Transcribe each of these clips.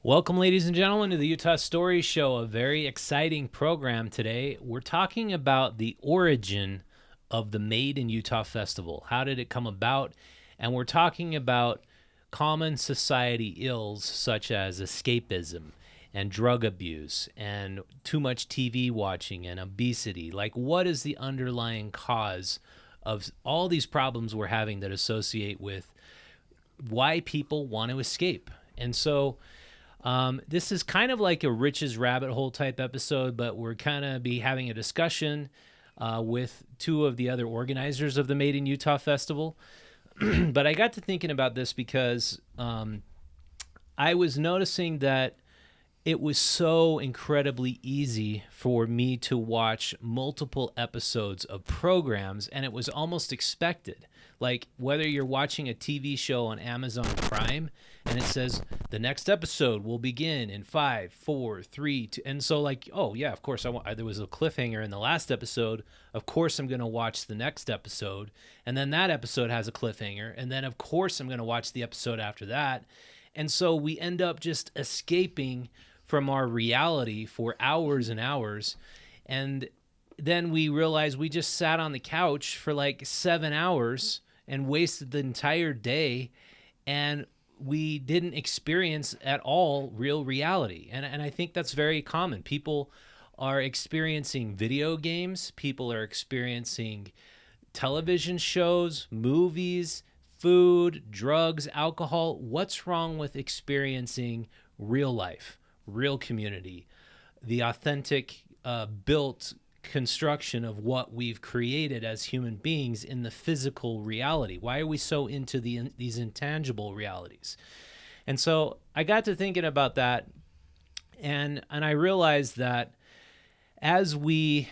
Welcome, ladies and gentlemen, to the Utah Stories Show, a very exciting program today. We're talking about the origin of the Made in Utah Festival. How did it come about? And we're talking about common society ills such as escapism and drug abuse and too much TV watching and obesity. Like, what is the underlying cause of all these problems we're having that associate with why people want to escape? And so this is kind of like a Rich's rabbit hole type episode, but we're kind of be having a discussion with two of the other organizers of the Made in Utah Festival. But I got to thinking about this because I was noticing that it was so incredibly easy for me to watch multiple episodes of programs, and it was almost expected. Like whether you're watching a TV show on Amazon Prime and it says the next episode will begin in 5, 4, 3, 2, and so like, oh yeah, of course there was a cliffhanger in the last episode. Of course I'm going to watch the next episode, and then that episode has a cliffhanger, and then of course I'm going to watch the episode after that. And so we end up just escaping from our reality for hours and hours. And then we realize we just sat on the couch for like 7 hours and wasted the entire day, and we didn't experience at all real reality. And I think that's very common. People are experiencing video games, people are experiencing television shows, movies, food, drugs, alcohol. What's wrong with experiencing real life, real community, the authentic built construction of what we've created as human beings in the physical reality? Why are we so into these intangible realities? And so I got to thinking about that, and I realized that as we've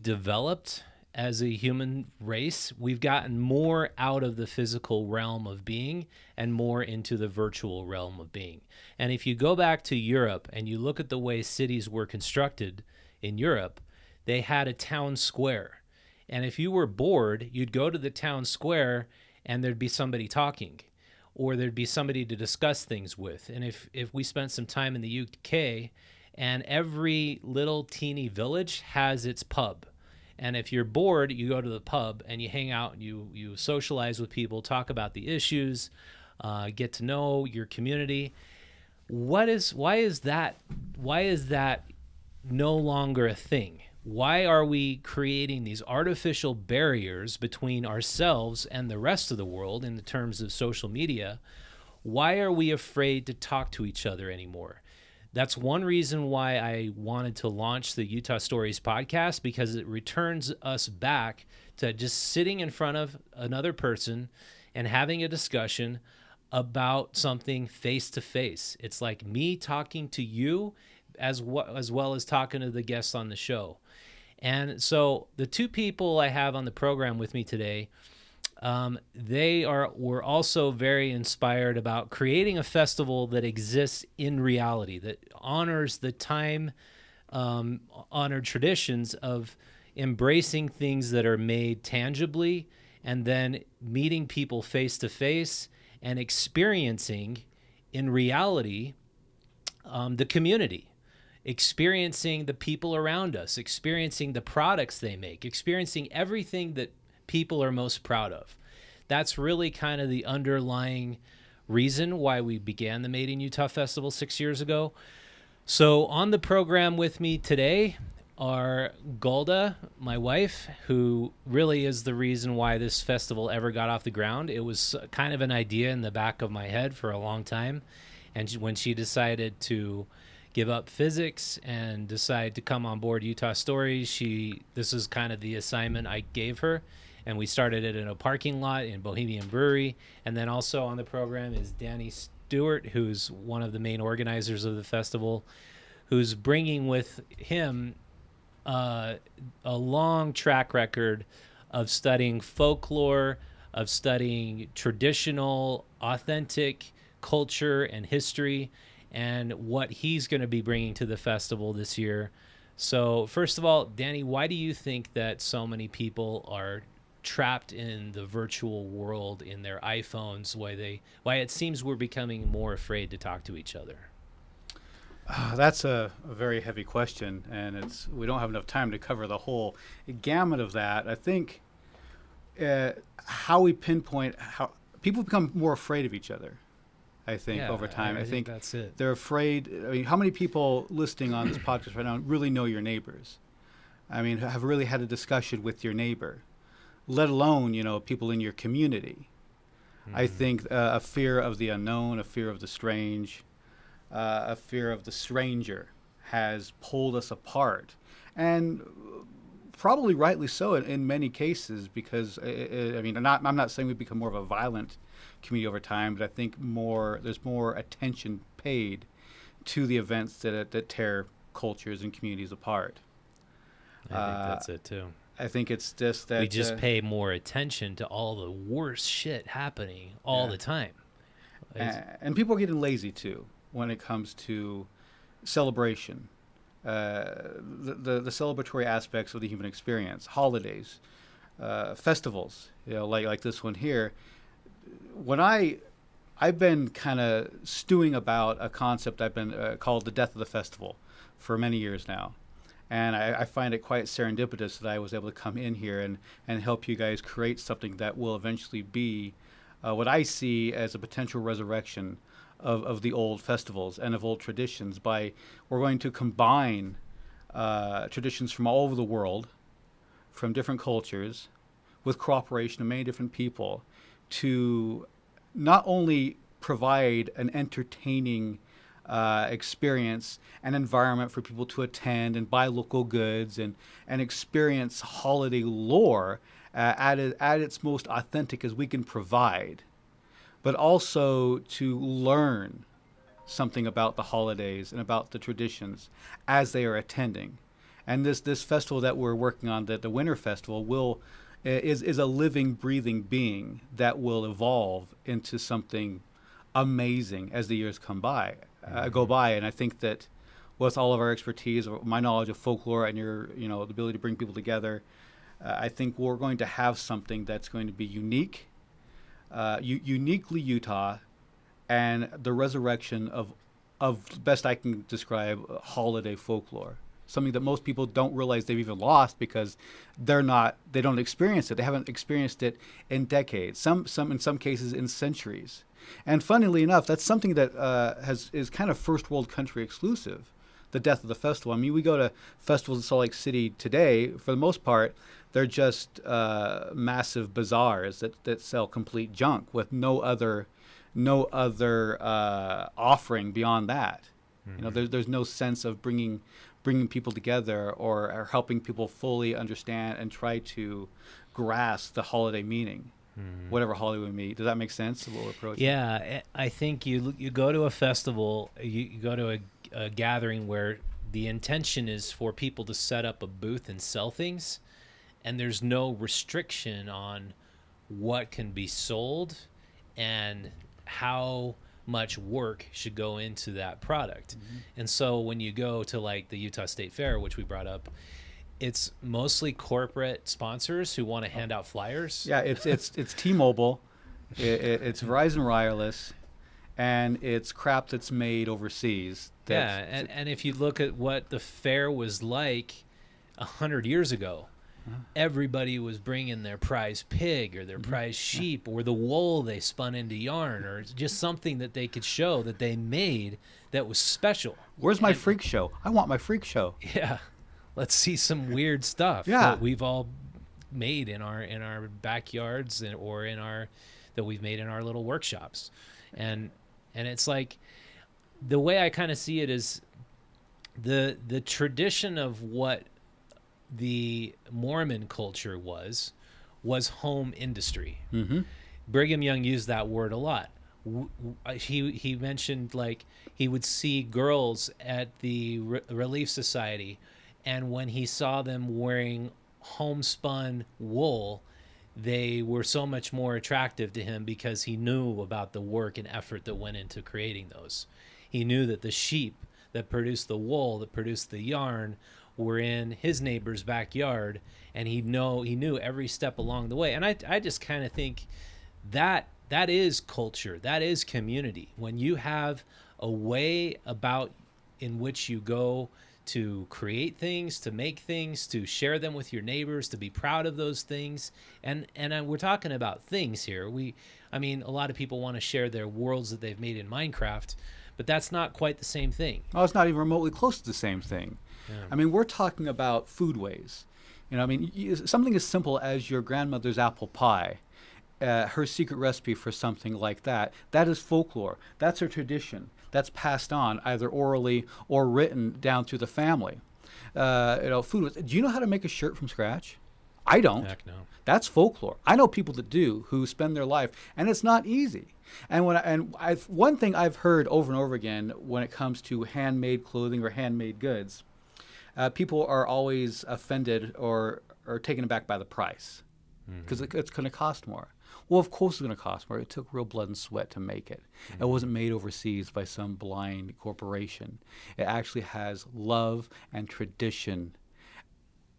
developed as a human race, we've gotten more out of the physical realm of being and more into the virtual realm of being. And if you go back to Europe and you look at the way cities were constructed in Europe, they had a town square. And if you were bored, you'd go to the town square and there'd be somebody talking, or there'd be somebody to discuss things with. And if we spent some time in the UK, and every little teeny village has its pub. And if you're bored, you go to the pub and you hang out and you socialize with people, talk about the issues, get to know your community. Why is that no longer a thing? Why are we creating these artificial barriers between ourselves and the rest of the world in the terms of social media? Why are we afraid to talk to each other anymore? That's one reason why I wanted to launch the Utah Stories podcast, because it returns us back to just sitting in front of another person and having a discussion about something face to face. It's like me talking to you as well as talking to the guests on the show. And so the two people I have on the program with me today, were also very inspired about creating a festival that exists in reality, that honors the time honored traditions of embracing things that are made tangibly, and then meeting people face to face and experiencing in reality the community, experiencing the people around us, experiencing the products they make, experiencing everything that people are most proud of. That's really kind of the underlying reason why we began the Made in Utah Festival 6 years ago. So on the program with me today are Golda, my wife, who really is the reason why this festival ever got off the ground. It was kind of an idea in the back of my head for a long time. And when she decided to give up physics and decide to come on board Utah Stories, this is kind of the assignment I gave her. And we started it in a parking lot in Bohemian Brewery. And then also on the program is Danny Stewart, who's one of the main organizers of the festival, who's bringing with him a long track record of studying folklore, of studying traditional, authentic culture and history, and what he's going to be bringing to the festival this year. So first of all, Danny, why do you think that so many people are trapped in the virtual world in their iPhones, why it seems we're becoming more afraid to talk to each other? That's a very heavy question, and we don't have enough time to cover the whole gamut of that. I think how we pinpoint how people become more afraid of each other. I think Yeah, over time, I I think think that's it. they're afraid. I mean, how many people listening on this podcast right now really know your neighbors? I mean, have really had a discussion with your neighbor, let alone people in your community. I Hmm. think a fear of the unknown, a fear of the strange, a fear of the stranger has pulled us apart, and probably rightly so in many cases. Because I mean, I'm not saying we become more of a violent community over time, but I think there's more attention paid to the events that tear cultures and communities apart. I think Uh, that's it too. I think it's just We that just pay more attention to all the worst shit happening all yeah, the time. and people are getting lazy too when it comes to celebration, the celebratory aspects of the human experience, holidays, festivals, like this one here. When I've been kind of stewing about a concept I've been called the death of the festival for many years now. And I find it quite serendipitous that I was able to come in here and help you guys create something that will eventually be what I see as a potential resurrection of the old festivals and of old traditions. We're going to combine traditions from all over the world, from different cultures, with cooperation of many different people, to not only provide an entertaining experience and environment for people to attend and buy local goods and experience holiday lore at its most authentic as we can provide, but also to learn something about the holidays and about the traditions as they are attending. And this festival that we're working on, the Winter Festival, is a living, breathing being that will evolve into something amazing as the years go Mhm. by. And I think that with all of our expertise, or my knowledge of folklore, and your the ability to bring people together, I think we're going to have something that's going to be unique, uniquely Utah, and the resurrection of best I can describe holiday folklore. Something that most people don't realize they've even lost because they don't experience it. They haven't experienced it in decades. Some in some cases in centuries. And funnily enough, that's something that is kind of first world country exclusive. The death of the festival. I mean, we go to festivals in Salt Lake City today. For the most part, they're just massive bazaars that sell complete junk with no other offering beyond that. Mhm. There's no sense of bringing people together, or helping people fully understand and try to grasp the holiday meaning, Mhm. whatever holiday we meet. Does that make sense? What we're approaching. Yeah, I think you go to a festival, you go to a gathering where the intention is for people to set up a booth and sell things, and there's no restriction on what can be sold and how much work should go into that product. Mm-hmm. And so when you go to like the Utah State Fair, which we brought up, it's mostly corporate sponsors who want to hand out flyers. Yeah, it's T-Mobile, it's Verizon Wireless, and it's crap that's made overseas. Yeah, and if you look at what the fair was like 100 years ago, everybody was bringing their prize pig or their mm-hmm. prize Yeah. sheep or the wool they spun into yarn or just something that they could show that they made that was special. Where's my And freak show? I want my freak show. yeah, let's see some weird stuff that Yeah. we've all made in our backyards or in our that we've made in our little workshops. And it's like the way I kind of see it is the tradition of what the Mormon culture was home industry. Mm-hmm. Brigham Young used that word a lot. He mentioned like he would see girls at the Relief Society, and when he saw them wearing homespun wool, they were so much more attractive to him because he knew about the work and effort that went into creating those. He knew that the sheep that produced the wool, that produced the yarn, were in his neighbor's backyard, and he knew every step along the way. And I just kind of think that is culture, that is community. When you have a way about in which you go to create things, to make things, to share them with your neighbors, to be proud of those things. And we're talking about things here. I mean, a lot of people want to share their worlds that they've made in Minecraft, but that's not quite the same thing. Oh, it's not even remotely close to the same thing. Yeah. I mean, we're talking about foodways. I mean, something as simple as your grandmother's apple pie, her secret recipe for something like that, that is folklore. That's a tradition. That's passed on either orally or written down through the family. Food. Do you know how to make a shirt from scratch? I don't. Heck no. That's folklore. I know people that do, who spend their life, and it's not easy. And one thing I've heard over and over again when it comes to handmade clothing or handmade goods, people are always offended or taken aback by the price because it's going to cost more. Well, of course it's going to cost more. It took real blood and sweat to make it. It wasn't made overseas by some blind corporation. It actually has love and tradition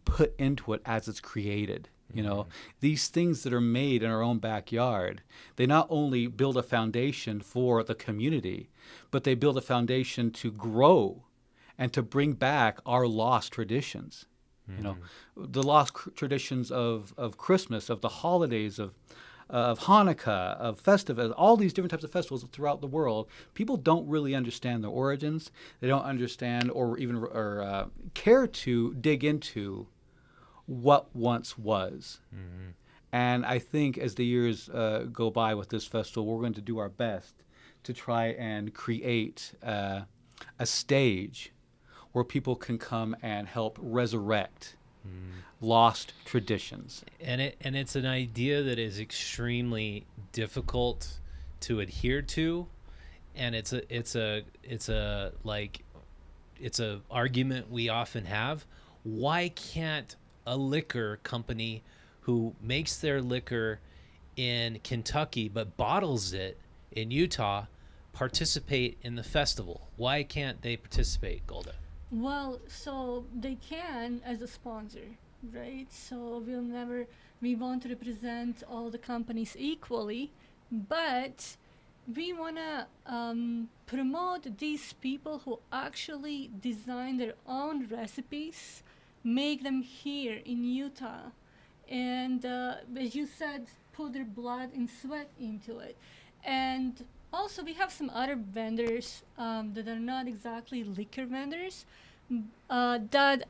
put into it as it's created. These things that are made in our own backyard, they not only build a foundation for the community, but they build a foundation to grow and to bring back our lost traditions. The lost traditions of Christmas, of the holidays, of Hanukkah, of festivals, all these different types of festivals throughout the world. People don't really understand their origins. They don't understand or even care to dig into what once was. And I think as the years go by with this festival, we're going to do our best to try and create a stage where people can come and help resurrect lost traditions. And it's an idea that is extremely difficult to adhere to, and it's a argument we often have. Why can't a liquor company who makes their liquor in Kentucky but bottles it in Utah participate in the festival? Why can't they participate, Golda? Well, so they can as a sponsor, right? So we want to represent all the companies equally, but we want to promote these people who actually design their own recipes, make them here in Utah, and as you said, put their blood and sweat into it. And also, we have some other vendors that are not exactly liquor vendors, that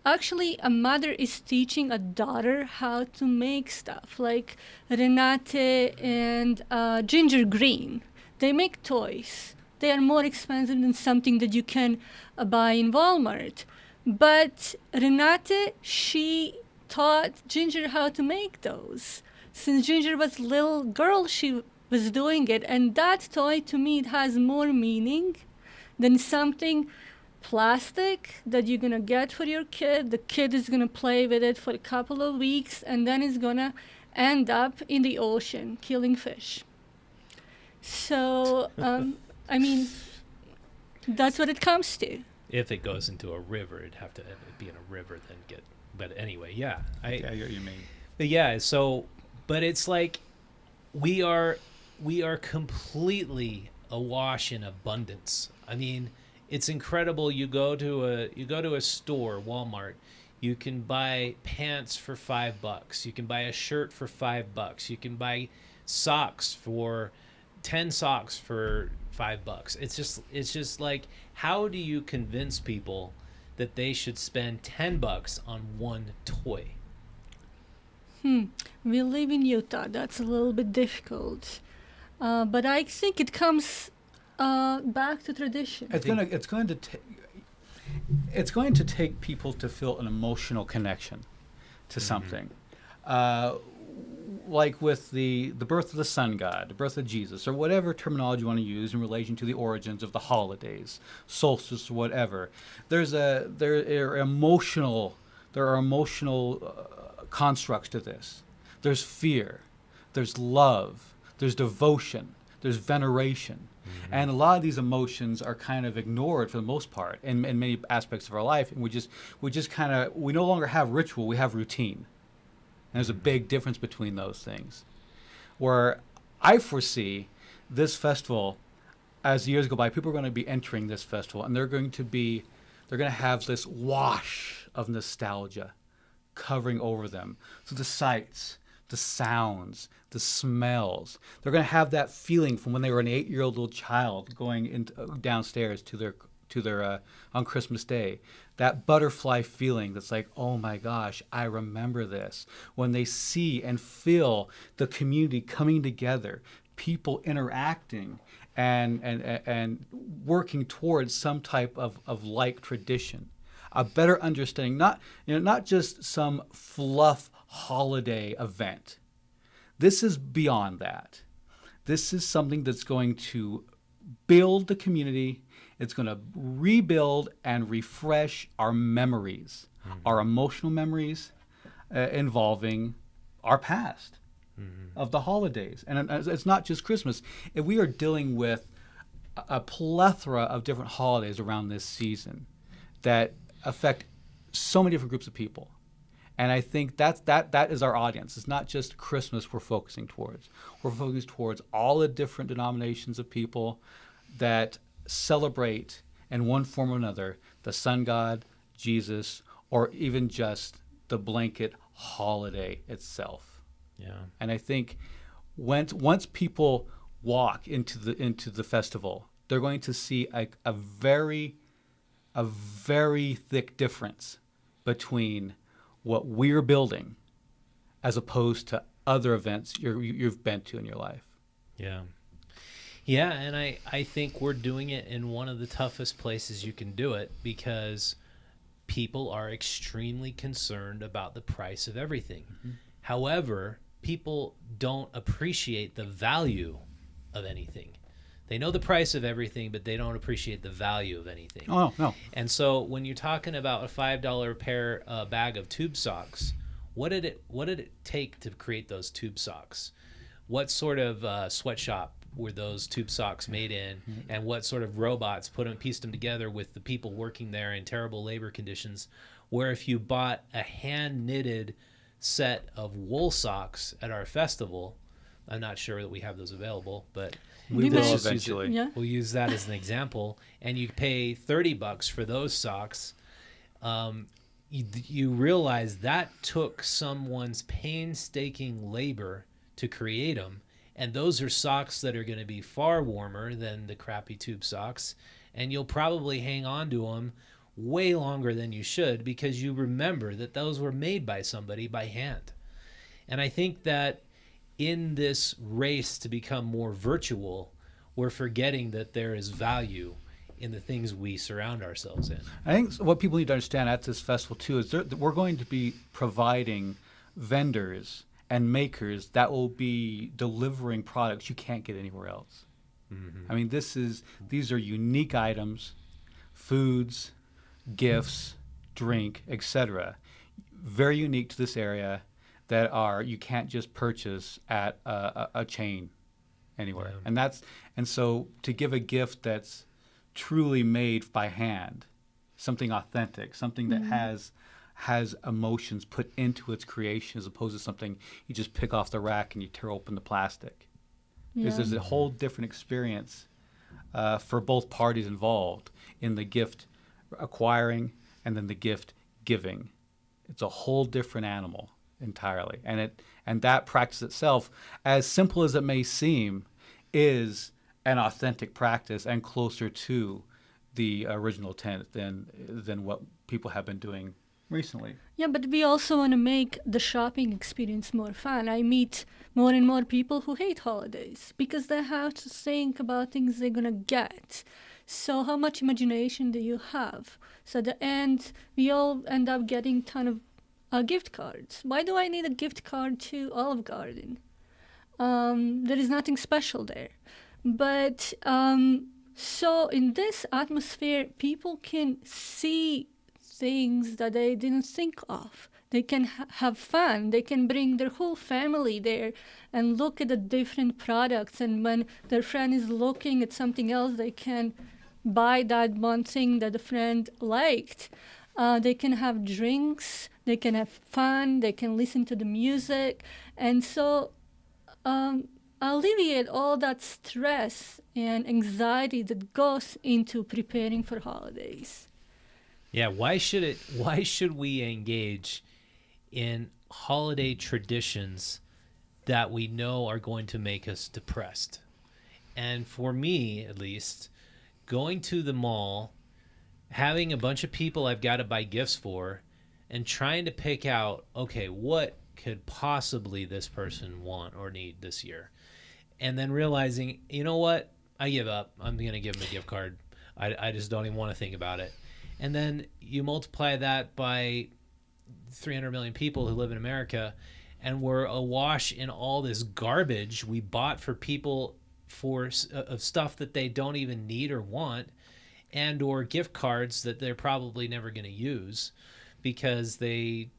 actually a mother is teaching a daughter how to make stuff, like Renate and Ginger Green. They make toys. They are more expensive than something that you can buy in Walmart. But Renate, she taught Ginger how to make those. Since Ginger was a little girl, she was doing it, and that toy to me, it has more meaning than something plastic that you're gonna get for your kid. The kid is gonna play with it for a couple of weeks, and then it's gonna end up in the ocean killing fish. So I mean, that's what it comes to. If it goes into a river, it'd have to be in a river, then get. But anyway, yeah, I get what you mean. But yeah, so, but it's like we are completely awash in abundance. I mean, it's incredible. You go to a store, Walmart, you can buy pants for $5. You can buy a shirt for $5. You can buy socks for 10 socks for $5. It's just like, how do you convince people that they should spend $10 on one toy? We live in Utah. That's a little bit difficult. But I think it comes back to tradition. It's going to take people to feel an emotional connection to something. Like with the birth of the sun god, the birth of Jesus, or whatever terminology you want to use in relation to the origins of the holidays, solstice, or whatever. There are emotional constructs to this. There's fear, there's love, there's devotion, there's veneration. And a lot of these emotions are kind of ignored for the most part in many aspects of our life. And we no longer have ritual, we have routine. And there's a big difference between those things. Where I foresee this festival, as the years go by, people are going to be entering this festival, and they're going to have this wash of nostalgia covering over them. So the sights, the sounds, the smells, they're going to have that feeling from when they were an 8-year-old little child going downstairs to their on Christmas Day. That butterfly feeling that's like, oh my gosh, I remember this. When they see and feel the community coming together, people interacting and working towards some type of like tradition, a better understanding, not just some fluff holiday event. This is beyond that. This is something that's going to build the community. It's going to rebuild and refresh our memories, our emotional memories involving our past of the holidays. And it's not just Christmas. If we are dealing with a plethora of different holidays around this season that affect so many different groups of people. And I think that is our audience. It's not just Christmas we're focusing towards. We're focusing towards all the different denominations of people that celebrate in one form or another the sun god, Jesus, or even just the blanket holiday itself. Yeah. And I think once people walk into the festival, they're going to see a very thick difference between what we're building as opposed to other events you've been to in your life. Yeah. Yeah, and I think we're doing it in one of the toughest places you can do it, because people are extremely concerned about the price of everything. However, people don't appreciate the value of anything. They know the price of everything, but they don't appreciate the value of anything. Oh, no. And so when you're talking about a $5 bag of tube socks, what did it take to create those tube socks? What sort of sweatshop were those tube socks made in, and what sort of robots pieced them together with the people working there in terrible labor conditions, where if you bought a hand-knitted set of wool socks at our festival, I'm not sure that we have those available, but We will will eventually. Yeah. we'll use that as an example, and you pay $30 for those socks. You realize that took someone's painstaking labor to create them, and those are socks that are going to be far warmer than the crappy tube socks, and you'll probably hang on to them way longer than you should, because you remember that those were made by somebody by hand. And I think that in this race to become more virtual, we're forgetting that there is value in the things we surround ourselves in. I think what people need to understand at this festival too is we're going to be providing vendors and makers that will be delivering products you can't get anywhere else. I mean, these are unique items, foods, gifts, drink, etc. Very unique to this area that you can't just purchase at a chain anywhere. Yeah. And so to give a gift that's truly made by hand, something authentic, something that has emotions put into its creation, as opposed to something you just pick off the rack and you tear open the plastic. Yeah. There's a whole different experience for both parties involved in the gift acquiring and then the gift giving. It's a whole different animal entirely, and that practice itself, as simple as it may seem, is an authentic practice and closer to the original intent than what people have been doing recently. Yeah, but we also want to make the shopping experience more fun. I meet more and more people who hate holidays because they have to think about things they're going to get. So how much imagination do you have? So at the end, we all end up getting ton of gift cards. Why do I need a gift card to Olive Garden? There is nothing special there. But so in this atmosphere, people can see things that they didn't think of. They can have fun. They can bring their whole family there and look at the different products. And when their friend is looking at something else, they can buy that one thing that the friend liked. They can have drinks. They can have fun. They can listen to the music. And so alleviate all that stress and anxiety that goes into preparing for holidays. Yeah, why should we engage in holiday traditions that we know are going to make us depressed? And for me, at least, going to the mall, having a bunch of people I've got to buy gifts for, and trying to pick out, okay, what could possibly this person want or need this year? And then realizing, you know what? I give up. I'm going to give them a gift card. I just don't even want to think about it. And then you multiply that by 300 million people who live in America, and we're awash in all this garbage we bought for people of stuff that they don't even need or want, and or gift cards that they're probably never going to use because they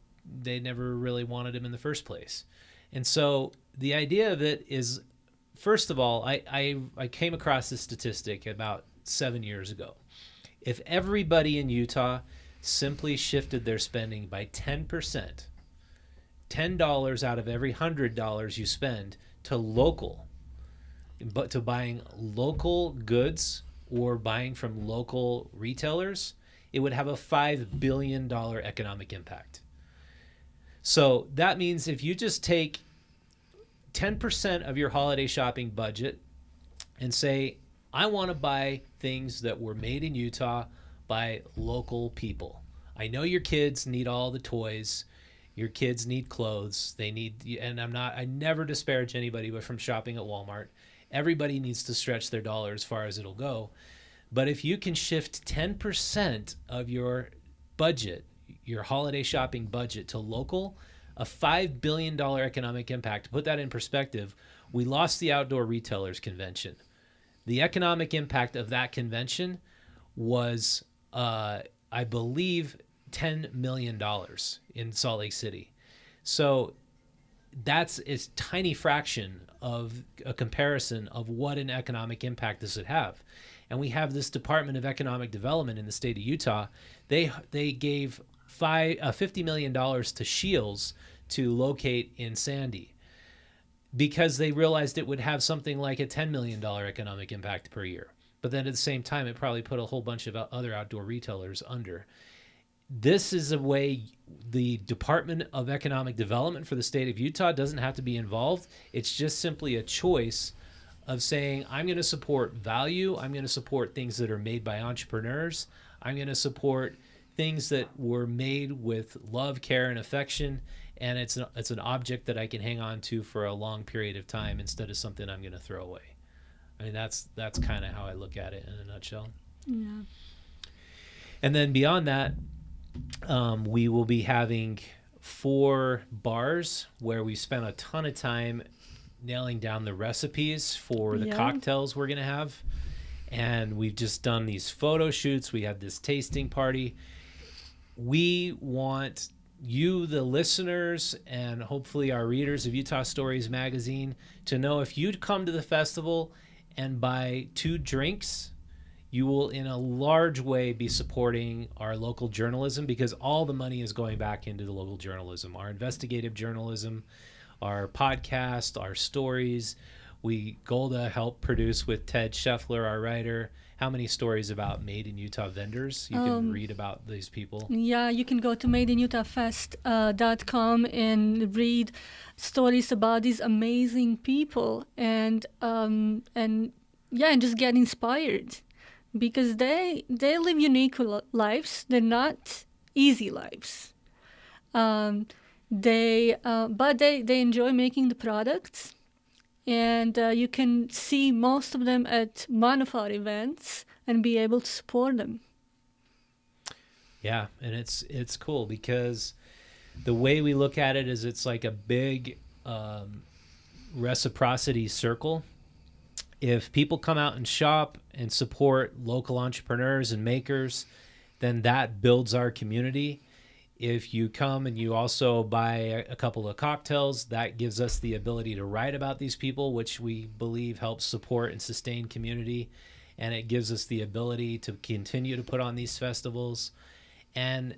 never really wanted them in the first place. And so the idea of it is, first of all, I came across this statistic about 7 years ago. If everybody in Utah simply shifted their spending by 10%, $10 out of every $100 you spend to local, but to buying local goods or buying from local retailers, it would have a $5 billion economic impact. So that means if you just take 10% of your holiday shopping budget and say, I want to buy things that were made in Utah by local people. I know your kids need all the toys. Your kids need clothes. They need, and I never disparage anybody but from shopping at Walmart. Everybody needs to stretch their dollar as far as it'll go. But if you can shift 10% of your budget, your holiday shopping budget, to local, a $5 billion economic impact. To put that in perspective, we lost the Outdoor Retailers Convention. The economic impact of that convention was, I believe, $10 million in Salt Lake City. So that's a tiny fraction of a comparison of what an economic impact this would have. And we have this Department of Economic Development in the state of Utah. They gave $50 million to Shields to locate in Sandy, because they realized it would have something like a $10 million economic impact per year. But then at the same time, it probably put a whole bunch of other outdoor retailers under. This is a way the Department of Economic Development for the state of Utah doesn't have to be involved. It's just simply a choice of saying, I'm going to support value. I'm going to support things that are made by entrepreneurs. I'm going to support things that were made with love, care, and affection. And it's an object that I can hang on to for a long period of time instead of something I'm going to throw away. I mean, that's kind of how I look at it in a nutshell. Yeah. And then beyond that, we will be having 4 bars where we spent a ton of time nailing down the recipes for the cocktails we're going to have. And we've just done these photo shoots. We had this tasting party. We want you, the listeners, and hopefully our readers of Utah Stories magazine, to know if you'd come to the festival and buy 2 drinks, you will in a large way be supporting our local journalism, because all the money is going back into the local journalism, our investigative journalism, our podcast, our stories. Golda helped produce with Ted Scheffler, our writer, how many stories about Made in Utah vendors you can read about these people? Yeah, you can go to madeinutahfest.com and read stories about these amazing people, and just get inspired, because they live unique lives. They're not easy lives. But they enjoy making the products. And you can see most of them at one of our events and be able to support them. Yeah, and it's cool because the way we look at it is it's like a big reciprocity circle. If people come out and shop and support local entrepreneurs and makers, then that builds our community. If you come and you also buy a couple of cocktails, that gives us the ability to write about these people, which we believe helps support and sustain community. And it gives us the ability to continue to put on these festivals. And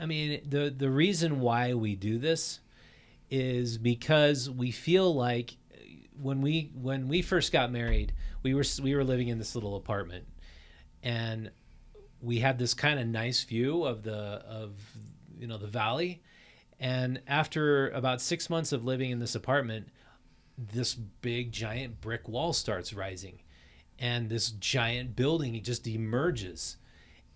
I mean, the reason why we do this is because we feel like when we first got married, we were living in this little apartment, and we had this kind of nice view of the valley. And after about 6 months of living in this apartment, this big giant brick wall starts rising, and this giant building just emerges.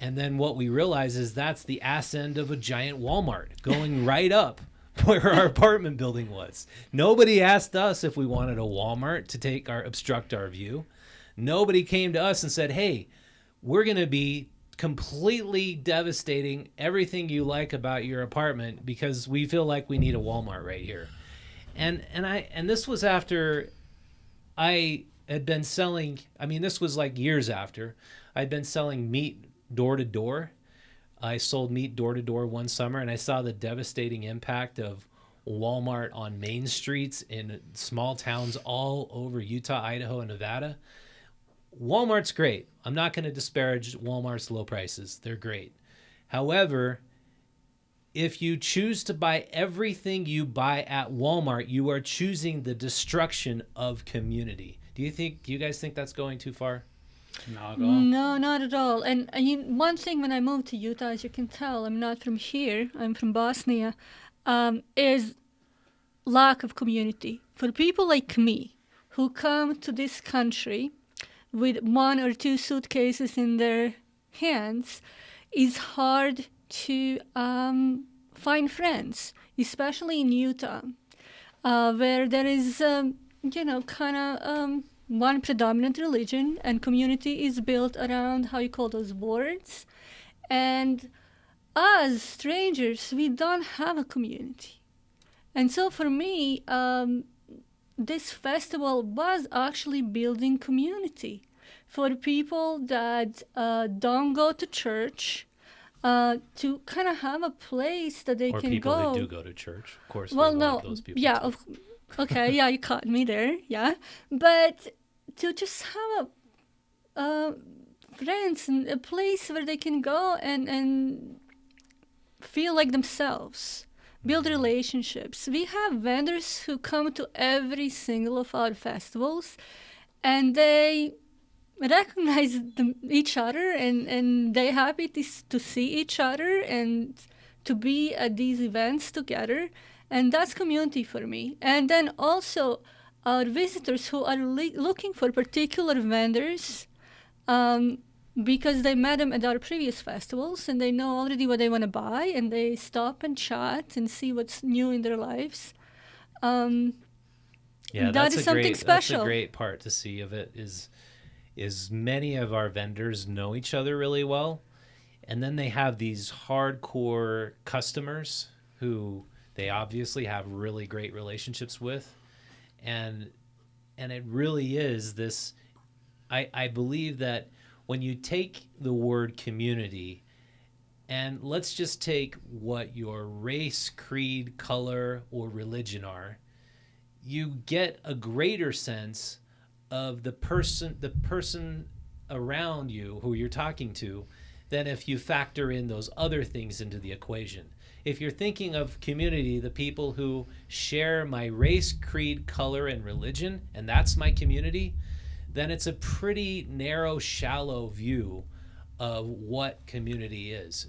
And then what we realize is that's the ass end of a giant Walmart going right up where our apartment building was. Nobody asked us if we wanted a Walmart to obstruct our view. Nobody came to us and said, hey, we're going to be completely devastating everything you like about your apartment because we feel like we need a Walmart right here. And this was after I had been selling, I mean, this was like years after I'd been selling meat door to door. I sold meat door to door one summer, and I saw the devastating impact of Walmart on main streets in small towns all over Utah, Idaho, and Nevada. Walmart's great. I'm not going to disparage Walmart's low prices. They're great. However, if you choose to buy everything you buy at Walmart, you are choosing the destruction of community. Do you guys think that's going too far? Not at all. No, not at all. And one thing when I moved to Utah, as you can tell, I'm not from here, I'm from Bosnia, is lack of community. For people like me who come to this country with 1 or 2 suitcases in their hands, it's hard to find friends, especially in Utah, where there is, kind of one predominant religion, and community is built around, how you call those, boards. And us, strangers, we don't have a community. And so for me, this festival was actually building community for people that don't go to church, to kind of have a place that they or can people go. that do go to church, of course. Well, we no, want those people yeah, too. okay, yeah, you caught me there, yeah. But to just have friends and a place where they can go and feel like themselves, build relationships. We have vendors who come to every single of our festivals, and they recognize each other, and they're happy to see each other and to be at these events together. And that's community for me. And then also our visitors who are looking for particular vendors, because they met them at our previous festivals and they know already what they want to buy, and they stop and chat and see what's new in their lives. Yeah, that is something special. That's a great part to see of it is many of our vendors know each other really well, and then they have these hardcore customers who they obviously have really great relationships with, and it really is this. I believe that when you take the word community, and let's just take what your race, creed, color, or religion are, you get a greater sense of the person around you who you're talking to than if you factor in those other things into the equation. If you're thinking of community, the people who share my race, creed, color, and religion, and that's my community, then it's a pretty narrow, shallow view of what community is.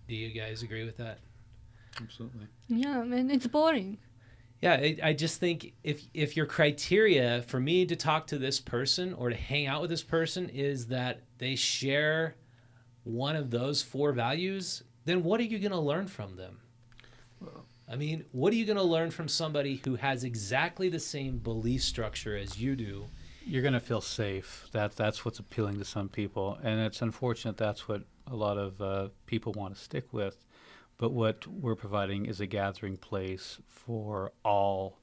Do you guys agree with that? Absolutely. Yeah, and it's boring. Yeah, I just think if your criteria for me to talk to this person or to hang out with this person is that they share one of those 4 values, then what are you going to learn from them? I mean, what are you going to learn from somebody who has exactly the same belief structure as you do? You're going to feel safe. That's what's appealing to some people, and it's unfortunate that's what a lot of people want to stick with. But what we're providing is a gathering place for all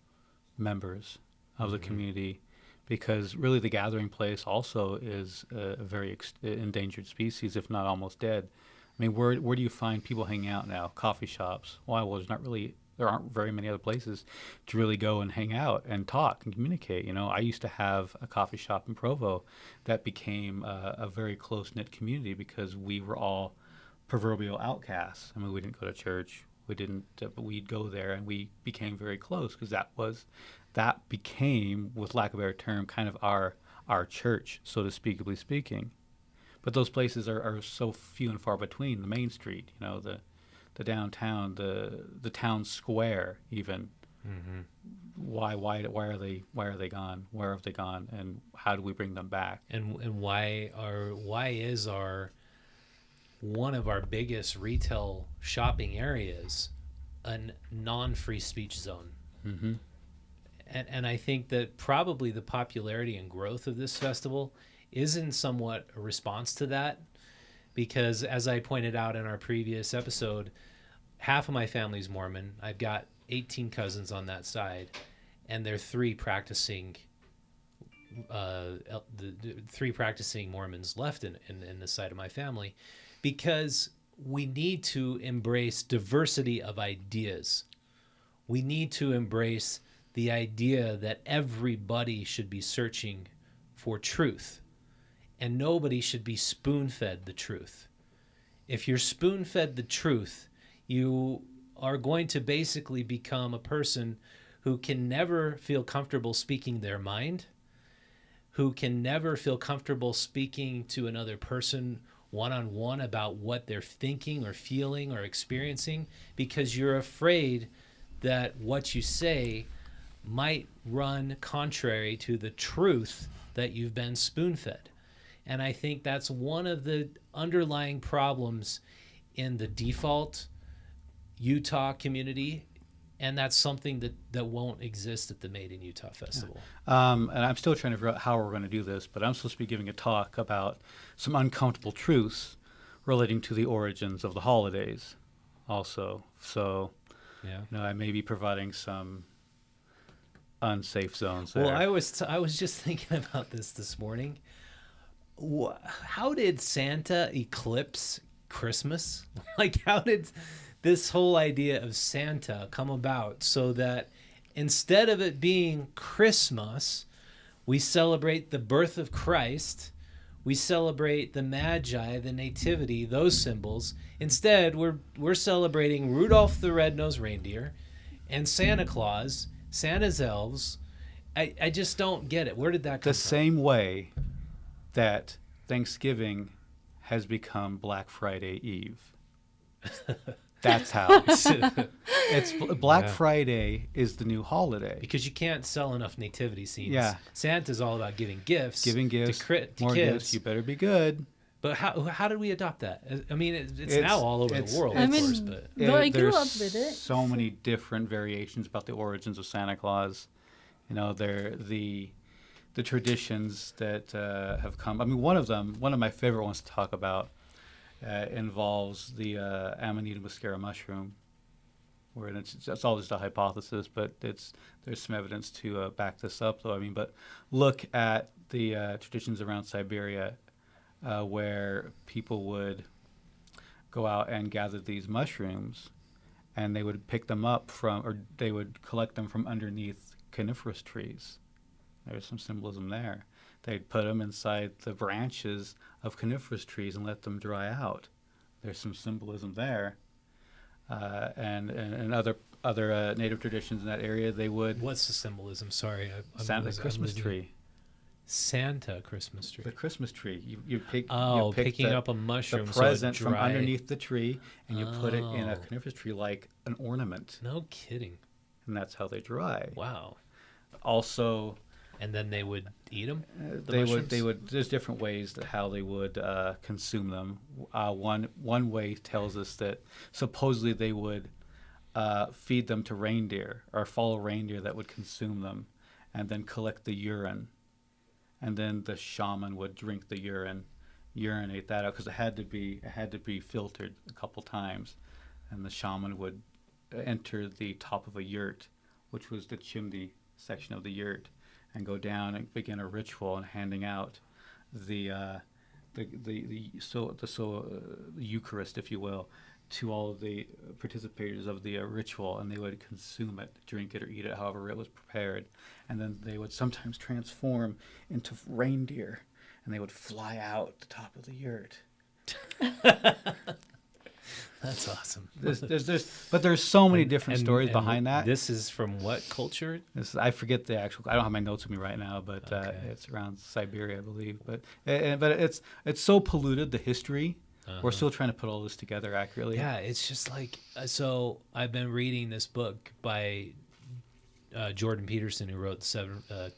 members of the community, because really the gathering place also is a very endangered species, if not almost dead. I mean, where do you find people hanging out now? Coffee shops. Why? Well, there aren't very many other places to really go and hang out and talk and communicate. You know, I used to have a coffee shop in Provo that became a very close knit community because we were all proverbial outcasts. I mean, we didn't go to church. We didn't, but we'd go there and we became very close because that became, with lack of a better term, kind of our church, so to speaking. But those places are so few and far between. The main street, you know, the downtown, the town square, even. Mm-hmm. Why are they gone? Where have they gone? And how do we bring them back? And why is our one of our biggest retail shopping areas a non-free speech zone? Mm-hmm. And I think that probably the popularity and growth of this festival is in somewhat a response to that, because as I pointed out in our previous episode, half of my family's Mormon. I've got 18 cousins on that side, and there are three practicing Mormons left in this side of my family, because we need to embrace diversity of ideas. We need to embrace the idea that everybody should be searching for truth, and nobody should be spoon-fed the truth. If you're spoon-fed the truth, you are going to basically become a person who can never feel comfortable speaking their mind, who can never feel comfortable speaking to another person one-on-one about what they're thinking or feeling or experiencing, because you're afraid that what you say might run contrary to the truth that you've been spoon-fed. And I think that's one of the underlying problems in the default Utah community, and that's something that won't exist at the Made in Utah Festival. And I'm still trying to figure out how we're going to do this, but I'm supposed to be giving a talk about some uncomfortable truths relating to the origins of the holidays also. So, Yeah. you know, I may be providing some unsafe zones there. Well, I was just thinking about this morning. How did Santa eclipse Christmas? Like, how did this whole idea of Santa come about so that instead of it being Christmas, we celebrate the birth of Christ, we celebrate the Magi, the Nativity, those symbols. Instead, we're celebrating Rudolph the Red-Nosed Reindeer and Santa Claus, Santa's elves. I just don't get it. Where did that come The same way that Thanksgiving has become Black Friday Eve. That's how. It's Black Yeah. Friday is the new holiday. Because you can't sell enough nativity scenes. Yeah. Santa's all about giving gifts. Giving gifts, to more kids. gifts. You better be good. But how did we adopt that? I mean, it's now all over the world, I of mean, course. But Though I grew There's up with it. so many different variations about the origins of Santa Claus. You know, they're the traditions that have come. I mean, one of my favorite ones to talk about involves the Amanita muscaria mushroom, where it's all just a hypothesis, but there's some evidence to back this up, though. I mean, but look at the traditions around Siberia, where people would go out and gather these mushrooms, and they would pick them up or they would collect them from underneath coniferous trees. There's some symbolism there. They'd put them inside the branches of coniferous trees and let them dry out. There's some symbolism there. And other native traditions in that area, they would what's the symbolism? Sorry, Santa Christmas tree. Santa Christmas tree. The Christmas tree. You pick. Oh, you pick picking the, up a mushroom. the so it present from dry- underneath the tree, and you put it in a Oh. coniferous tree like an ornament, No kidding. and that's how they dry. Wow. Also, And then they would eat them. they would. There's different ways that how they would consume them. One way tells us that supposedly they would feed them to reindeer or follow reindeer that would consume them, and then collect the urine, and then the shaman would drink the urine, urinate that out because it had to be filtered a couple times, and the shaman would enter the top of a yurt, which was the chimney section of the yurt, and go down and begin a ritual and handing out the the Eucharist, if you will, to all of the participators of the ritual, and they would consume it, drink it, or eat it, however it was prepared, and then they would sometimes transform into reindeer, and they would fly out the top of the yurt. That's awesome. But there's so many different And- stories and behind that. This is from what culture? I forget the actual. I don't have my notes with me right now, but Okay. it's around Siberia, I believe. But it's so polluted, the history. We're still trying to put all this together accurately. Yeah, it's just like so. I've been reading this book by Jordan Peterson, who wrote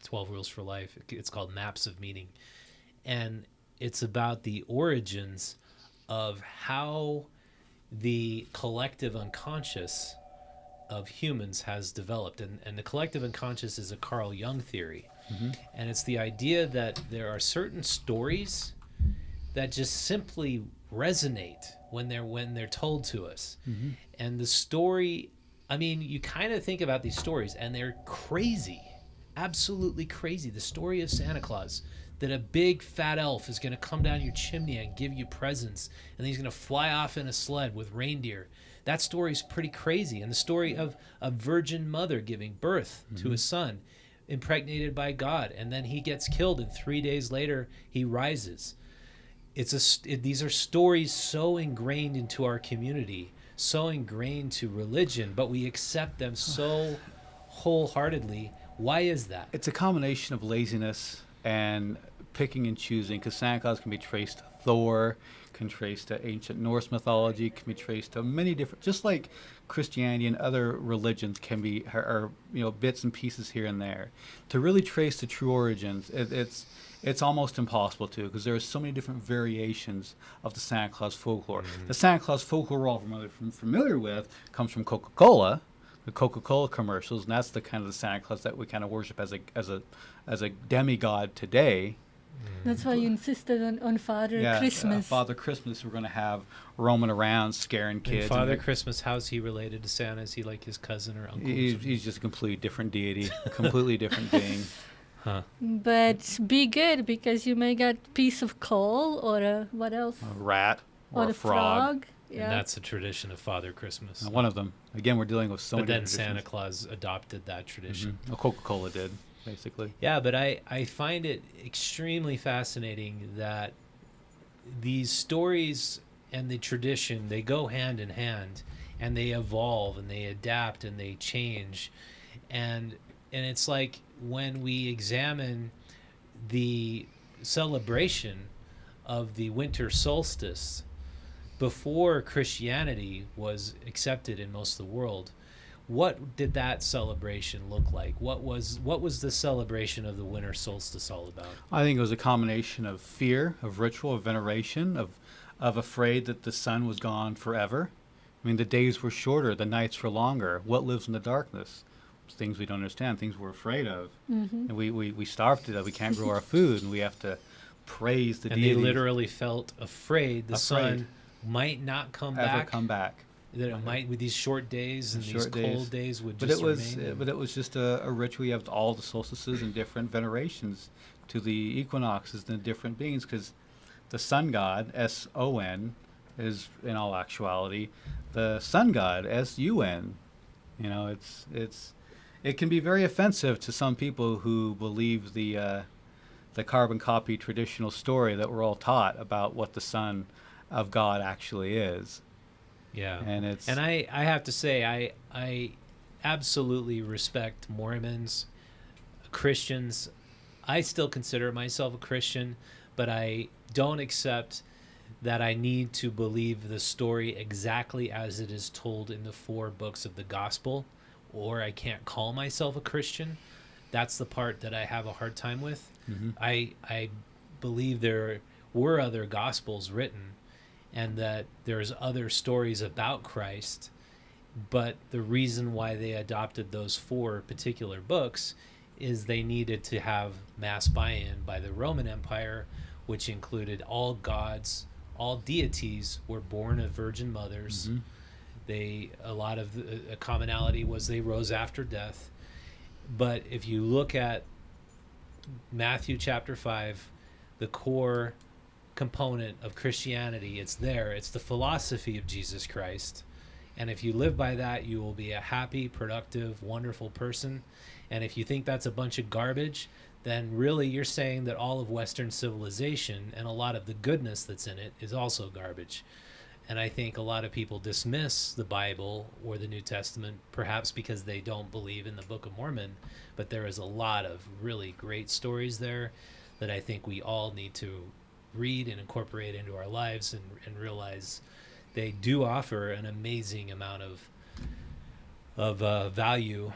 12 Rules for Life. It's called Maps of Meaning, and it's about the origins of how the collective unconscious of humans has developed. And the collective unconscious is a Carl Jung theory. And it's the idea that there are certain stories that just simply resonate when they're told to us. And the story, I mean, you kind of think about these stories and they're crazy, absolutely crazy. The story of Santa Claus, that a big fat elf is going to come down your chimney and give you presents, and he's going to fly off in a sled with reindeer. That story is pretty crazy. And the story of a virgin mother giving birth to a son, impregnated by God, and then he gets killed, and 3 days later he rises. These are stories so ingrained into our community, so ingrained to religion, but we accept them so wholeheartedly. Why is that? It's a combination of laziness and picking and choosing, because Santa Claus can be traced to Thor, can trace to ancient Norse mythology, can be traced to many different, just like Christianity and other religions can be, are bits and pieces here and there. To really trace the true origins, it's almost impossible to, because there are so many different variations of the Santa Claus folklore. The Santa Claus folklore we're all familiar with comes from Coca-Cola, the Coca-Cola commercials, and that's the kind of the Santa Claus that we kind of worship as a demigod today. That's why you insisted on Father Christmas. Father Christmas, we're going to have roaming around scaring kids. And Father Christmas, how's he related to Santa? Is he like his cousin or uncle? He's just a completely different deity, completely different being. Huh. But be good, because you may get piece of coal or what else? A rat or a frog. Yeah. And that's a tradition of Father Christmas. One of them. Again, we're dealing with so but many then different Santa traditions. Claus adopted that tradition. Well, Coca-Cola did, basically. Yeah, but I find it extremely fascinating that these stories and the tradition, they go hand in hand, and they evolve and they adapt and they change. And it's like when we examine the celebration of the winter solstice before Christianity was accepted in most of the world, what did that celebration look like? What was the celebration of the winter solstice all about? I think it was a combination of fear, of ritual, of veneration, of afraid that the sun was gone forever. I mean, the days were shorter, the nights were longer. What lives in the darkness? Things we don't understand, things we're afraid of. And we starve to death. We can't grow our food, and we have to praise the And deities. they literally felt afraid the sun might not come back. That it might, with these short days and these cold days, would just remain. But it was just a ritual. You have all the solstices and different venerations to the equinoxes and the different beings, because the sun god, S-O-N, is in all actuality the sun god, S-U-N. It can be very offensive to some people who believe the carbon copy traditional story that we're all taught about what the Son of God actually is. Yeah. And I have to say, I absolutely respect Mormons, Christians. I still consider myself a Christian, but I don't accept that I need to believe the story exactly as it is told in the 4 books of the gospel, or I can't call myself a Christian. That's the part that I have a hard time with. I believe there were other gospels written, and that there's other stories about Christ, but the reason why they adopted those 4 particular books is they needed to have mass buy-in by the Roman Empire, which included all gods, all deities were born of virgin mothers. A lot of the commonality was they rose after death. But if you look at Matthew chapter 5, the core component of Christianity. It's there. It's the philosophy of Jesus Christ. And if you live by that, you will be a happy, productive, wonderful person. And if you think that's a bunch of garbage, then really you're saying that all of Western civilization and a lot of the goodness that's in it is also garbage. And I think a lot of people dismiss the Bible or the New Testament, perhaps because they don't believe in the Book of Mormon. But there is a lot of really great stories there that I think we all need to read and incorporate into our lives, and realize they do offer an amazing amount of value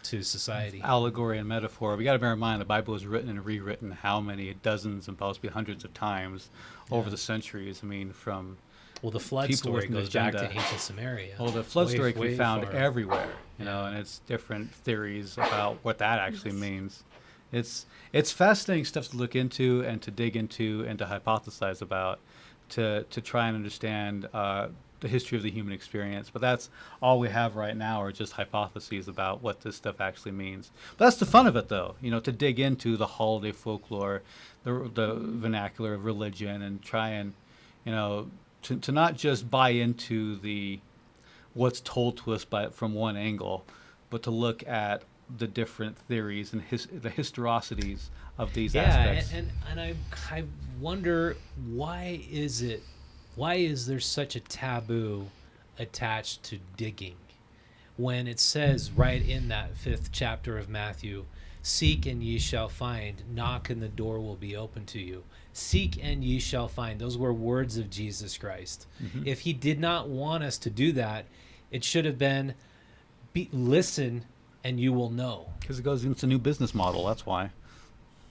to society. Allegory and metaphor. We got to bear in mind the Bible was written and rewritten how many dozens and possibly hundreds of times over the centuries. I mean, from the flood people story with an goes back to agenda. ancient Samaria. Well, the flood story can be found far. everywhere, you know, and it's different theories about what that actually means. It's fascinating stuff to look into and to dig into and to hypothesize about, to try and understand the history of the human experience. But that's all we have right now are just hypotheses about what this stuff actually means. But that's the fun of it, though, you know, to dig into the holiday folklore, the vernacular of religion, and try and, you know, to not just buy into what's told to us from one angle, but to look at the different theories and the historicities of these aspects. And I wonder, why is there such a taboo attached to digging, when it says right in that 5th chapter of Matthew, seek and ye shall find, knock and the door will be open to you. Seek and ye shall find. Those were words of Jesus Christ. Mm-hmm. If he did not want us to do that, it should have been listen and you will know. Because it goes into a new business model, that's why.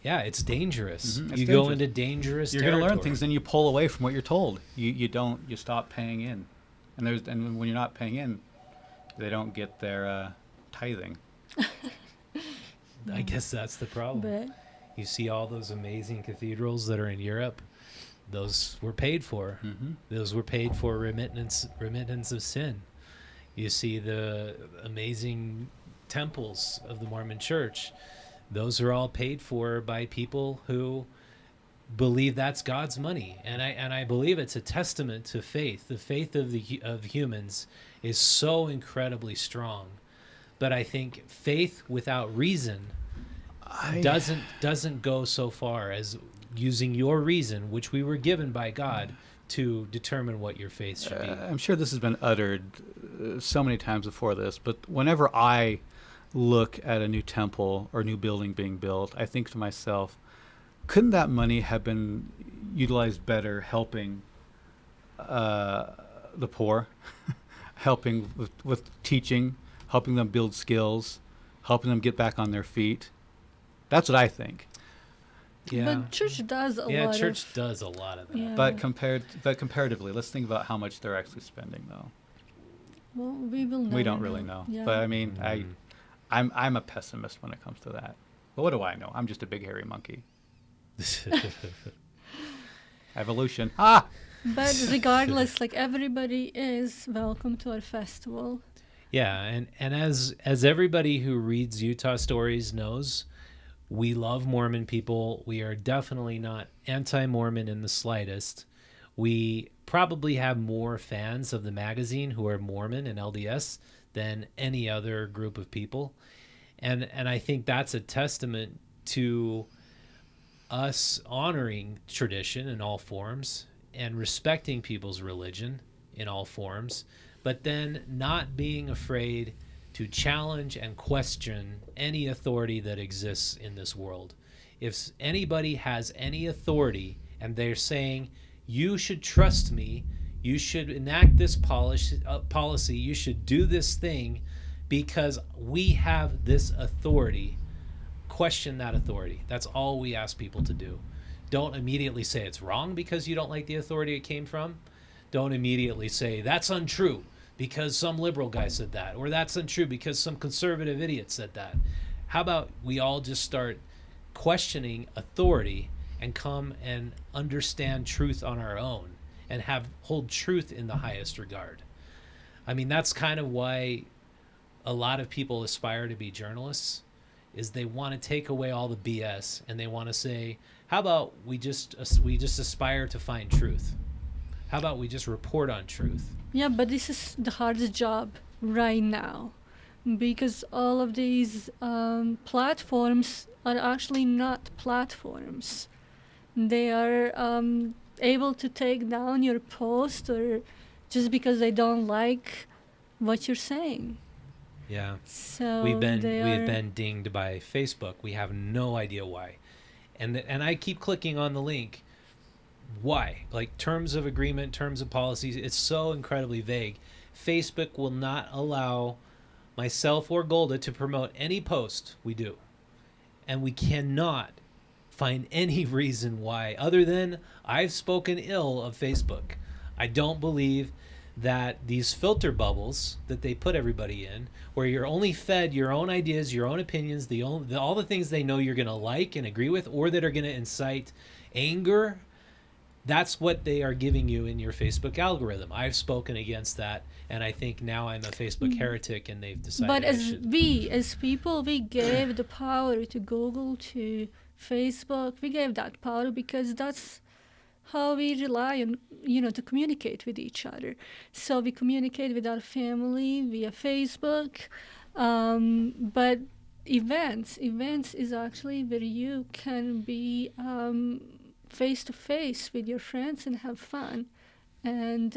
Yeah, it's dangerous. Mm-hmm. You go into dangerous You're going to learn things, then you pull away from what you're told. You stop paying in. And when you're not paying in, they don't get their tithing. I guess that's the problem. But you see all those amazing cathedrals that are in Europe. Those were paid for. Mm-hmm. Those were paid for remittance of sin. You see the amazing temples of the Mormon Church. Those are all paid for by people who believe that's God's money, and I believe it's a testament to faith. The faith of humans is so incredibly strong, but I think faith without reason doesn't go so far as using your reason, which we were given by God, to determine what your faith should be. I'm sure this has been uttered so many times before this, but whenever I look at a new temple or new building being built, I think to myself, couldn't that money have been utilized better helping the poor, helping with teaching, helping them build skills, helping them get back on their feet? That's what I think. Yeah. But church does a lot. Yeah, church does a lot of that. Yeah. But comparatively, let's think about how much they're actually spending, though. Well, we will never We don't really know. Yeah. But I mean, I'm a pessimist when it comes to that. But what do I know? I'm just a big hairy monkey. Evolution. Ah! But regardless, like, everybody is welcome to our festival. Yeah, and as everybody who reads Utah Stories knows, we love Mormon people. We are definitely not anti-Mormon in the slightest. We probably have more fans of the magazine who are Mormon and LDS than any other group of people. And I think that's a testament to us honoring tradition in all forms and respecting people's religion in all forms, but then not being afraid to challenge and question any authority that exists in this world. If anybody has any authority and they're saying, you should trust me, you should enact this policy, you should do this thing because we have this authority, question that authority. That's all we ask people to do. Don't immediately say it's wrong because you don't like the authority it came from. Don't immediately say that's untrue because some liberal guy said that, or that's untrue because some conservative idiot said that. How about we all just start questioning authority and come and understand truth on our own and hold truth in the highest regard? I mean, that's kind of why a lot of people aspire to be journalists, is they want to take away all the BS and they want to say, how about we just aspire to find truth? How about we just report on truth? Yeah, but this is the hardest job right now because all of these platforms are actually not platforms. They are able to take down your post or just because they don't like what you're saying. Yeah. So We've they been dinged by Facebook. We have no idea why. And I keep clicking on the link. Why? Like terms of agreement, terms of policies, it's so incredibly vague. Facebook will not allow myself or Golda to promote any post we do. And we cannot find any reason why other than I've spoken ill of Facebook. I don't believe that these filter bubbles that they put everybody in, where you're only fed your own ideas, your own opinions, all the things they know you're going to like and agree with, or that are going to incite anger, that's what they are giving you in your Facebook algorithm. I've spoken against that, and I think now I'm a Facebook heretic, and they've decided But I should. as people, we gave the power to Google, to Facebook. We gave that power because that's how we rely on, to communicate with each other. So we communicate with our family via Facebook. But events is actually where you can be face to face with your friends and have fun. And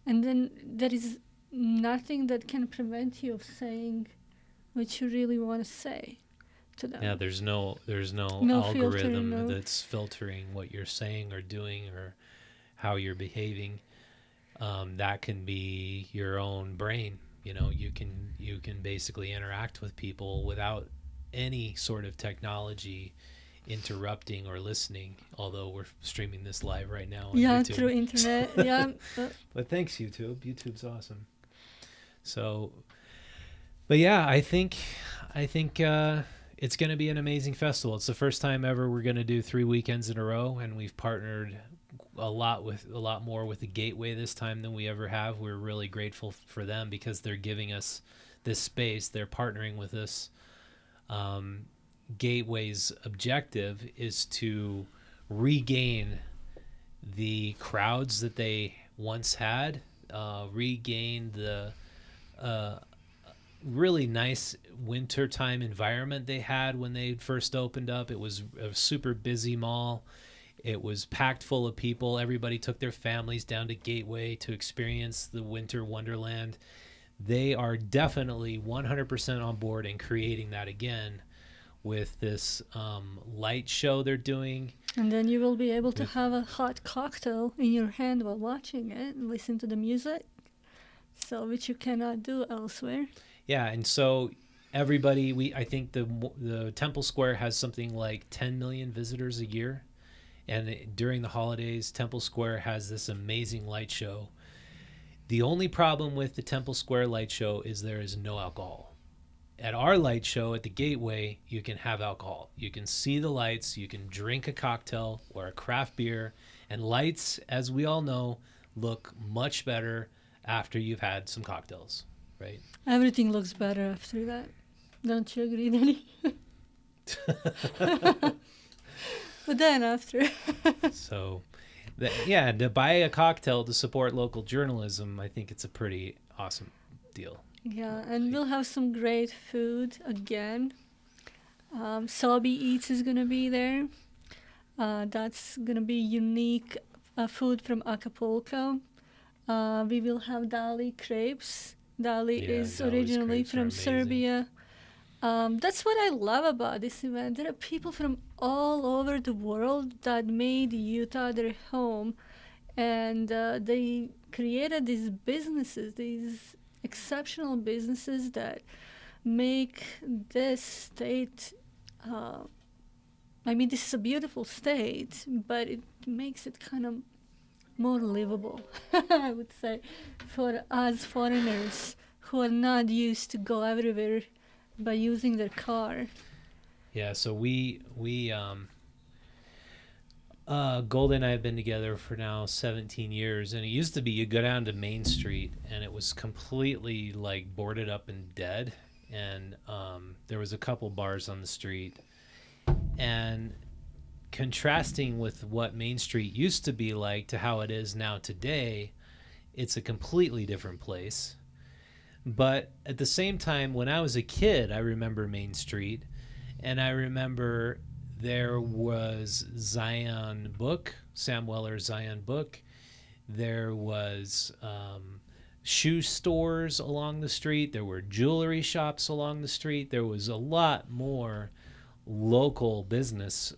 then there is nothing that can prevent you of saying what you really want to say to them. Yeah, there's no No algorithm filter, no. that's filtering what you're saying or doing or how you're behaving. That can be your own brain. You can basically interact with people without any sort of technology interrupting or listening. Although we're streaming this live right now on YouTube. Through internet. Yeah. But thanks, YouTube. YouTube's awesome. So, but yeah, I think it's going to be an amazing festival. It's the first time ever we're going to do 3 weekends in a row, and we've partnered a lot more with the Gateway this time than we ever have. We're really grateful for them because they're giving us this space. They're partnering with us. Gateway's objective is to regain the crowds that they once had, regain the really nice wintertime environment they had when they first opened up. It was a super busy mall. It was packed full of people. Everybody took their families down to Gateway to experience the winter wonderland. They are definitely 100% on board in creating that again with this light show they're doing. And then you will be able to have a hot cocktail in your hand while watching it and listen to the music, so which you cannot do elsewhere. Yeah, and so everybody, I think the Temple Square has something like 10 million visitors a year, and during the holidays, Temple Square has this amazing light show. The only problem with the Temple Square light show is there is no alcohol. At our light show at the Gateway, you can have alcohol. You can see the lights, you can drink a cocktail or a craft beer, and lights, as we all know, look much better after you've had some cocktails, right? Everything looks better after that. Don't you agree, Danny? But then after. So, to buy a cocktail to support local journalism, I think it's a pretty awesome deal. Yeah, and we'll have some great food again. Sobi Eats is going to be there. That's going to be unique food from Acapulco. We will have Dali crepes. Dali is Dali's originally crepes are from amazing. Serbia. That's what I love about this event. There are people from all over the world that made Utah their home, and they created these businesses, these exceptional businesses that make this state, this is a beautiful state, but it makes it kind of more livable, I would say, for us foreigners who are not used to go everywhere by using their car. Yeah, so Golda and I have been together for now 17 years, and it used to be you go down to Main Street and it was completely like boarded up and dead, and there was a couple bars on the street, and contrasting with what Main Street used to be like to how it is now today, it's a completely different place. But at the same time, when I was a kid, I remember Main Street, and I remember there was Zion Book, Sam Weller's Zion Book. There was shoe stores along the street. There were jewelry shops along the street. There was a lot more local business,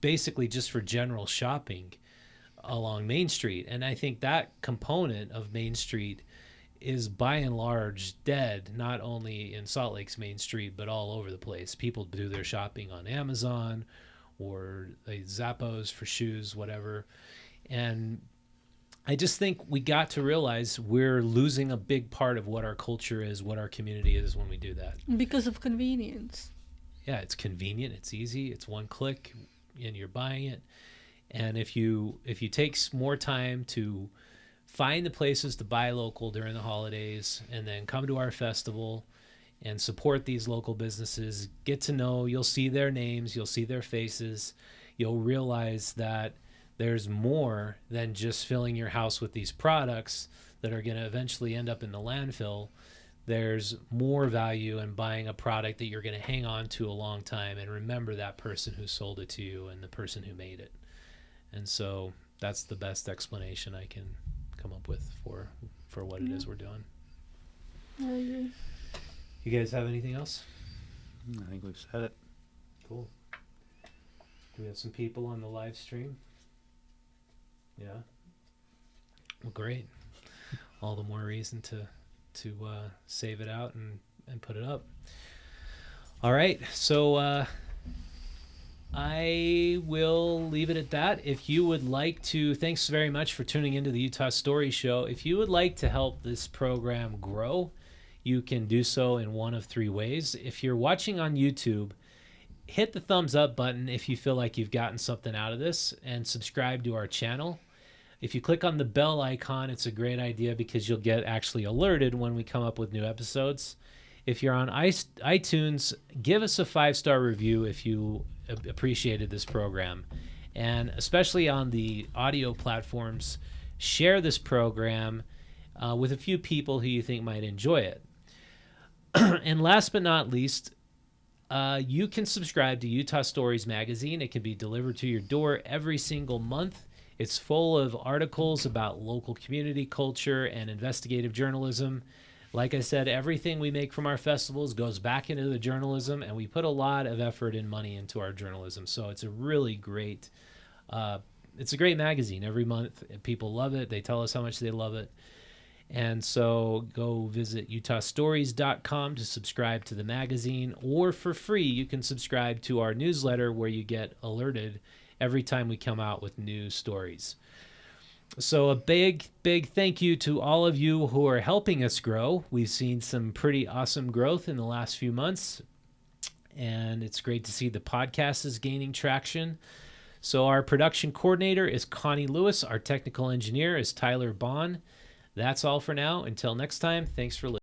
basically just for general shopping along Main Street. And I think that component of Main Street is by and large dead, not only in Salt Lake's Main Street, but all over the place. People do their shopping on Amazon or they Zappos for shoes, whatever. And I just think we got to realize we're losing a big part of what our culture is, what our community is when we do that. Because of convenience. Yeah, it's convenient, it's easy, it's one click and you're buying it. And if you take more time to find the places to buy local during the holidays and then come to our festival and support these local businesses, get to know, you'll see their names, you'll see their faces, you'll realize that there's more than just filling your house with these products that are going to eventually end up in the landfill. There's more value in buying a product that you're going to hang on to a long time and remember that person who sold it to you and the person who made it. And so that's the best explanation I can come up with for what it is we're doing. I agree. You guys have anything else? I think we've said it. Cool. Do we have some people on the live stream? Yeah. Well, great. All the more reason to save it out and put it up. All right. So I will leave it at that. If you would like to, thanks very much for tuning into the Utah Story Show. If you would like to help this program grow, you can do so in one of three ways. If you're watching on YouTube, hit the thumbs up button if you feel like you've gotten something out of this, and subscribe to our channel. If you click on the bell icon, it's a great idea because you'll get actually alerted when we come up with new episodes. If you're on iTunes, give us a 5-star review if you appreciated this program. And especially on the audio platforms, share this program with a few people who you think might enjoy it. And last but not least, you can subscribe to Utah Stories Magazine. It can be delivered to your door every single month. It's full of articles about local community culture and investigative journalism. Like I said, everything we make from our festivals goes back into the journalism, and we put a lot of effort and money into our journalism. So it's a really great, it's a great magazine. Every month, people love it. They tell us how much they love it. And so go visit utahstories.com to subscribe to the magazine, or for free, you can subscribe to our newsletter where you get alerted every time we come out with new stories. So a big, big thank you to all of you who are helping us grow. We've seen some pretty awesome growth in the last few months, and it's great to see the podcast is gaining traction. So our production coordinator is Connie Lewis. Our technical engineer is Tyler Bond. That's all for now. Until next time, thanks for listening.